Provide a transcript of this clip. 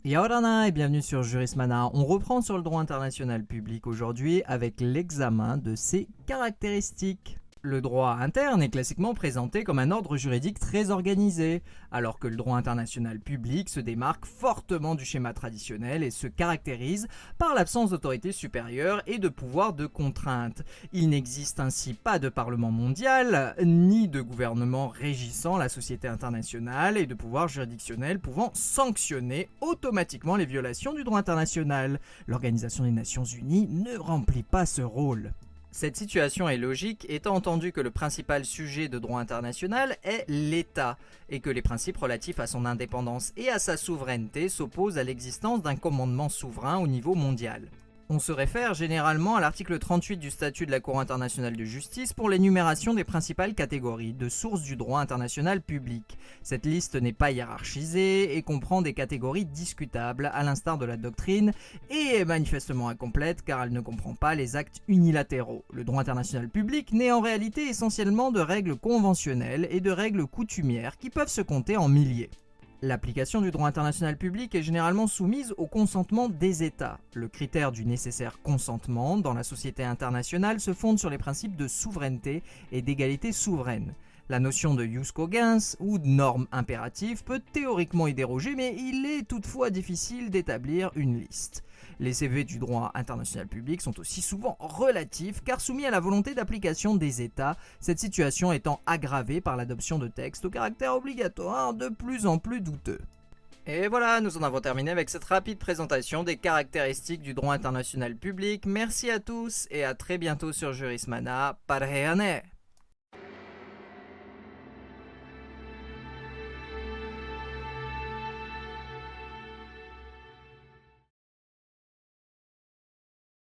Yaorana et bienvenue sur Jurismana. On reprend sur le droit international public aujourd'hui avec l'examen de ses caractéristiques. Le droit interne est classiquement présenté comme un ordre juridique très organisé, alors que le droit international public se démarque fortement du schéma traditionnel et se caractérise par l'absence d'autorité supérieure et de pouvoir de contrainte. Il n'existe ainsi pas de parlement mondial, ni de gouvernement régissant la société internationale et de pouvoir juridictionnel pouvant sanctionner automatiquement les violations du droit international. L'Organisation des Nations Unies ne remplit pas ce rôle. Cette situation est logique étant entendu que le principal sujet de droit international est l'État et que les principes relatifs à son indépendance et à sa souveraineté s'opposent à l'existence d'un commandement souverain au niveau mondial. On se réfère généralement à l'article 38 du statut de la Cour internationale de justice pour l'énumération des principales catégories de sources du droit international public. Cette liste n'est pas hiérarchisée et comprend des catégories discutables à l'instar de la doctrine et est manifestement incomplète car elle ne comprend pas les actes unilatéraux. Le droit international public naît en réalité essentiellement de règles conventionnelles et de règles coutumières qui peuvent se compter en milliers. L'application du droit international public est généralement soumise au consentement des États. Le critère du nécessaire consentement dans la société internationale se fonde sur les principes de souveraineté et d'égalité souveraine. La notion de jus cogens ou de norme impérative peut théoriquement y déroger, mais il est toutefois difficile d'établir une liste. Les effets du droit international public sont aussi souvent relatifs car soumis à la volonté d'application des États, cette situation étant aggravée par l'adoption de textes au caractère obligatoire de plus en plus douteux. Et voilà, nous en avons terminé avec cette rapide présentation des caractéristiques du droit international public. Merci à tous et à très bientôt sur Jurismana. Parheyane!